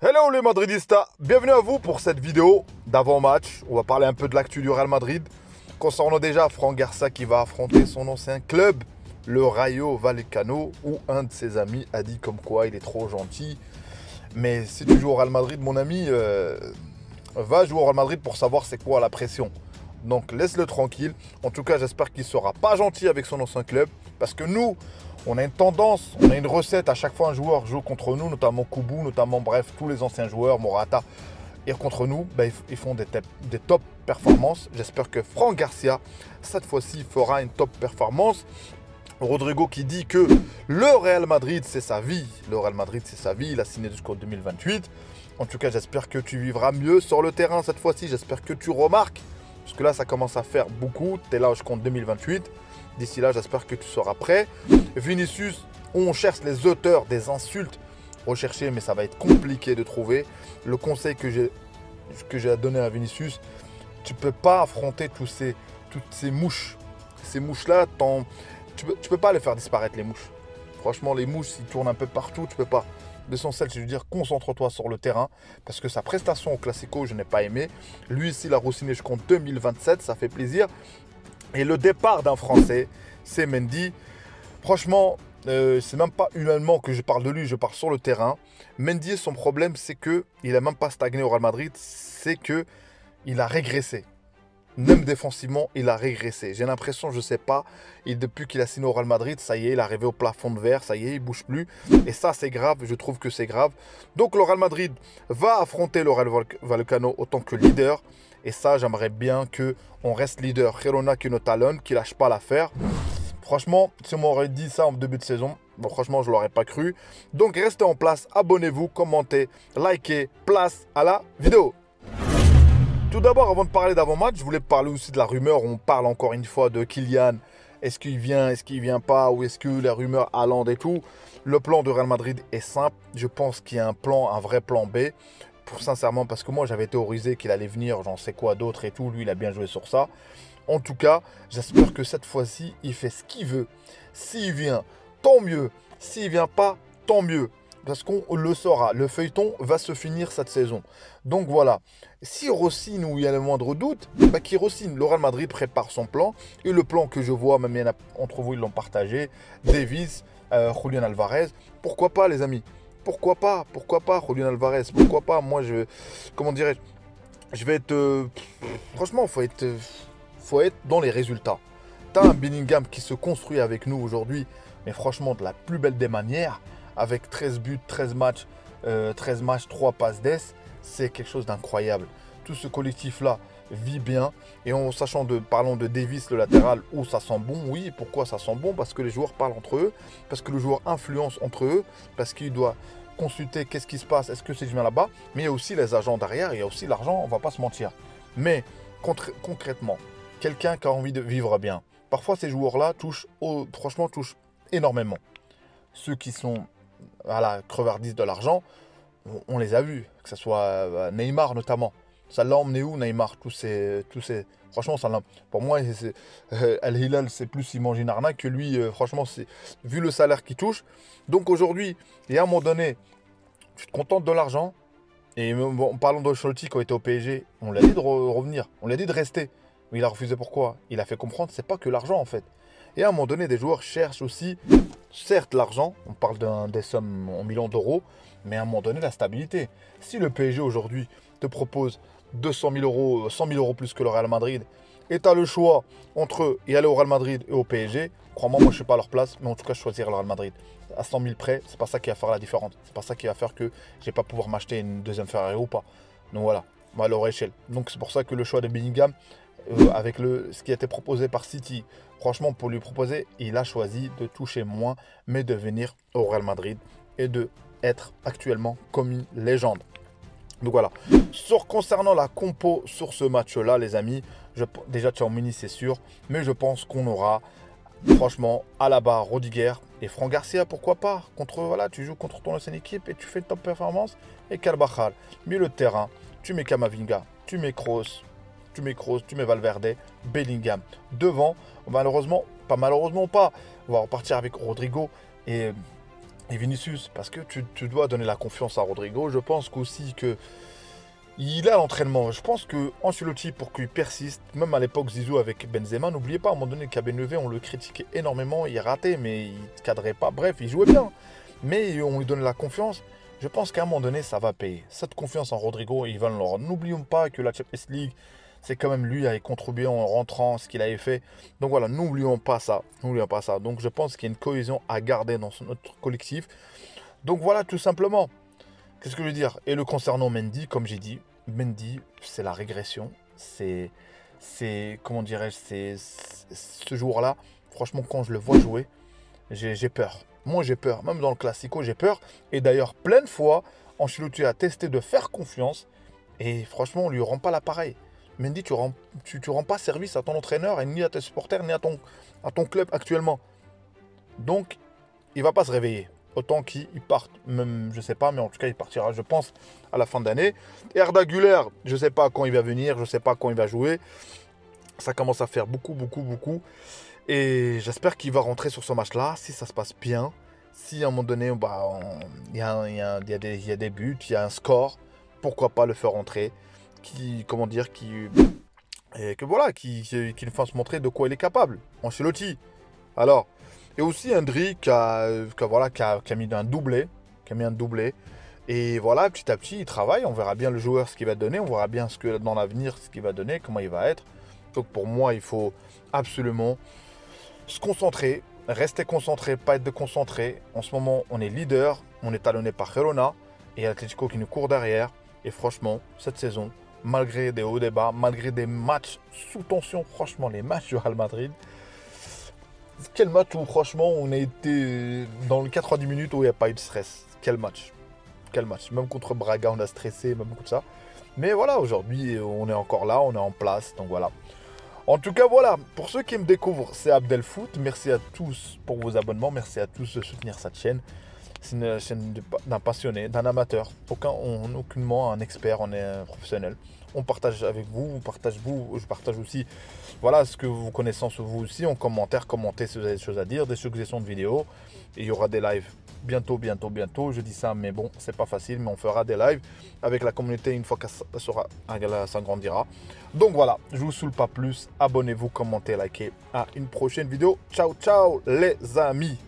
Hello les Madridistas, bienvenue à vous pour cette vidéo d'avant-match. On va parler un peu de l'actu du Real Madrid. Concernant déjà Fran Garcia qui va affronter son ancien club, le Rayo Vallecano, où un de ses amis a dit comme quoi il est trop gentil. Mais si tu joues au Real Madrid, mon ami, va jouer au Real Madrid pour savoir c'est quoi la pression. Donc laisse-le tranquille. En tout cas, j'espère qu'il sera pas gentil avec son ancien club. Parce que nous, on a une tendance, on a une recette. À chaque fois un joueur joue contre nous, notamment Koubou, notamment bref, tous les anciens joueurs, Morata. Et contre nous, ils font des top performances. J'espère que Fran Garcia, cette fois-ci, fera une top performance. Rodrigo qui dit que le Real Madrid c'est sa vie. Le Real Madrid c'est sa vie, il a signé jusqu'en 2028. En tout cas, j'espère que tu vivras mieux sur le terrain cette fois-ci. J'espère que tu remarques. Parce que là, ça commence à faire beaucoup. Tu es là jusqu'en 2028. D'ici là, j'espère que tu seras prêt. Vinicius, on cherche les auteurs des insultes. Rechercher, mais ça va être compliqué de trouver. Le conseil que j'ai à donner à Vinicius, tu ne peux pas affronter toutes ces mouches. Ces mouches-là, tu peux pas les faire disparaître, les mouches. Franchement, les mouches, ils tournent un peu partout, tu peux pas. L'essentiel, c'est de dire concentre-toi sur le terrain. Parce que sa prestation au Classico, je n'ai pas aimé. Lui ici, il a re-signé jusqu'en 2027, ça fait plaisir. Et le départ d'un Français, c'est Mendy. Franchement, c'est même pas humainement que je parle de lui, je parle sur le terrain. Mendy, son problème, c'est que il a même pas stagné au Real Madrid, c'est que il a régressé. Même défensivement, il a régressé. J'ai l'impression, je sais pas, depuis qu'il a signé au Real Madrid, ça y est, il est arrivé au plafond de verre, ça y est, il bouge plus. Et ça, c'est grave, je trouve que c'est grave. Donc le Real Madrid va affronter le Real Vallecano autant que leader. Et ça, j'aimerais bien qu'on reste leader. Girona qui nous talonne, qui lâche pas l'affaire. Franchement, si on m'aurait dit ça en début de saison, bon, franchement, je l'aurais pas cru. Donc restez en place, abonnez-vous, commentez, likez, place à la vidéo. Tout d'abord, avant de parler d'avant-match, je voulais parler aussi de la rumeur. On parle encore une fois de Kylian. Est-ce qu'il vient, est-ce qu'il vient pas, ou est-ce que la rumeur Haaland et tout. Le plan de Real Madrid est simple. Je pense qu'il y a un plan, un vrai plan B. Sincèrement, parce que moi j'avais théorisé qu'il allait venir, j'en sais quoi d'autre et tout. Lui, il a bien joué sur ça. En tout cas, j'espère que cette fois-ci, il fait ce qu'il veut. S'il vient, tant mieux. S'il vient pas, tant mieux. Parce qu'on le saura, le feuilleton va se finir cette saison. Donc voilà, si Rossine où il y a le moindre doute, qu'il Rossine, le Real Madrid prépare son plan. Et le plan que je vois, même il y en a entre vous, ils l'ont partagé. Davis, Julian Alvarez, pourquoi pas les amis? Pourquoi pas Julian Alvarez? Pourquoi pas? Moi, comment dirais-je? Je vais être... franchement, faut être dans les résultats. T'as un Bellingham qui se construit avec nous aujourd'hui, mais franchement, de la plus belle des manières, avec 13 buts, 13 matchs, 3 passes d'ess, c'est quelque chose d'incroyable. Tout ce collectif-là vit bien. Et en sachant parlons de Davis, le latéral, où ça sent bon. Oui, pourquoi ça sent bon? Parce que les joueurs parlent entre eux, parce que le joueur influence entre eux, parce qu'il doit consulter qu'est-ce qui se passe, est-ce que c'est bien là-bas. Mais il y a aussi les agents derrière, il y a aussi l'argent, on va pas se mentir. Mais concrètement, quelqu'un qui a envie de vivre bien, parfois ces joueurs-là franchement, touchent énormément. Ceux qui sont à la crevardise de l'argent, on les a vus, que ce soit Neymar notamment. Ça l'a emmené où Neymar, franchement, ça l'a... Pour moi, Al Hilal, c'est plus il mange une arnaque que lui, franchement, c'est vu le salaire qu'il touche. Donc aujourd'hui, et à un moment donné, tu te contentes de l'argent. Et bon, parlons d'Ancelotti qui a été au PSG, on l'a dit de revenir, on l'a dit de rester. Mais il a refusé pourquoi? Il a fait comprendre c'est pas que l'argent en fait. Et à un moment donné, des joueurs cherchent aussi, certes l'argent, on parle des sommes en millions d'euros, mais à un moment donné la stabilité. Si le PSG aujourd'hui te propose 200 000 euros, 100 000 euros plus que le Real Madrid, et tu as le choix entre y aller au Real Madrid et au PSG, crois-moi, moi je ne suis pas à leur place, mais en tout cas je choisirais le Real Madrid. À 100 000 près, c'est pas ça qui va faire la différence. C'est pas ça qui va faire que je vais pas pouvoir m'acheter une deuxième Ferrari ou pas. Donc voilà, à leur échelle. Donc c'est pour ça que le choix de Bellingham, avec ce qui a été proposé par City, franchement pour lui proposer, il a choisi de toucher moins, mais de venir au Real Madrid et de être actuellement comme une légende. Donc voilà. Concernant la compo sur ce match-là, les amis, déjà Tchouaméni c'est sûr, mais je pense qu'on aura franchement Alaba, Rudiger et Fran Garcia, pourquoi pas. Voilà, tu joues contre ton ancienne équipe et tu fais une top performance. Et Carvajal, milieu de terrain, tu mets Camavinga, tu mets Kroos, tu mets Valverde, Bellingham. Devant, malheureusement, pas malheureusement pas, on va repartir avec Rodrigo et et Vinicius, parce que tu dois donner la confiance à Rodrigo. Je pense qu'aussi que il a l'entraînement. Je pense que Ancelotti, pour qu'il persiste, même à l'époque Zizou avec Benzema, n'oubliez pas, à un moment donné, KB9, on le critiquait énormément, il ratait, mais il ne cadrait pas. Bref, il jouait bien, mais on lui donnait la confiance. Je pense qu'à un moment donné, ça va payer. Cette confiance en Rodrigo, il va le rendre. N'oublions pas que la Champions League, c'est quand même lui qui a contribué en rentrant ce qu'il avait fait. Donc voilà, n'oublions pas ça. N'oublions pas ça. Donc je pense qu'il y a une cohésion à garder dans notre collectif. Donc voilà, tout simplement. Qu'est-ce que je veux dire? Et le concernant Mendy, comme j'ai dit, Mendy, c'est la régression. Comment dirais-je, ce jour-là, franchement, quand je le vois jouer, j'ai peur. Moi, j'ai peur. Même dans le Classico, j'ai peur. Et d'ailleurs, plein de fois, Ancelotti a testé de faire confiance. Et franchement, on ne lui rend pas l'appareil. Mendy, tu rends pas service à ton entraîneur, et ni à tes supporters, ni à ton club actuellement. Donc, il ne va pas se réveiller. Autant qu'il parte, même, je ne sais pas, mais en tout cas, il partira, je pense, à la fin d'année. Et Arda Güler, je ne sais pas quand il va venir, je ne sais pas quand il va jouer. Ça commence à faire beaucoup, beaucoup, beaucoup. Et j'espère qu'il va rentrer sur ce match-là, si ça se passe bien. Si à un moment donné, il y a des buts, il y a un score, pourquoi pas le faire rentrer. Qu'il nous fasse montrer de quoi il est capable. Ancelotti. Alors, et aussi Hendry qui a mis un doublé. Et voilà, petit à petit, il travaille. On verra bien le joueur ce qu'il va donner. On verra bien dans l'avenir ce qu'il va donner, comment il va être. Donc pour moi, il faut absolument se concentrer, rester concentré, pas être déconcentré. En ce moment, on est leader. On est talonné par Girona et Atlético qui nous court derrière. Et franchement, cette saison, malgré des hauts, des bas, malgré des matchs sous tension, franchement, les matchs du Real Madrid, quel match où franchement on a été dans le 90 minutes où il n'y a pas eu de stress. Quel match. Même contre Braga on a stressé, même contre ça. Mais voilà, aujourd'hui on est encore là, on est en place, donc voilà. En tout cas voilà, pour ceux qui me découvrent, c'est Abdel Foot. Merci à tous pour vos abonnements, merci à tous de soutenir cette chaîne. C'est une chaîne d'un passionné, d'un amateur, aucunement un expert, on est un professionnel. On partage avec vous, je partage aussi, voilà, ce que vous connaissez sur vous aussi, en commentaire, commentez si vous avez des choses à dire, des suggestions de vidéos. Et il y aura des lives bientôt, je dis ça, mais bon, c'est pas facile, mais on fera des lives avec la communauté une fois qu'elle s'agrandira. Donc voilà, je vous saoule pas plus, abonnez-vous, commentez, likez, à une prochaine vidéo. Ciao, ciao les amis.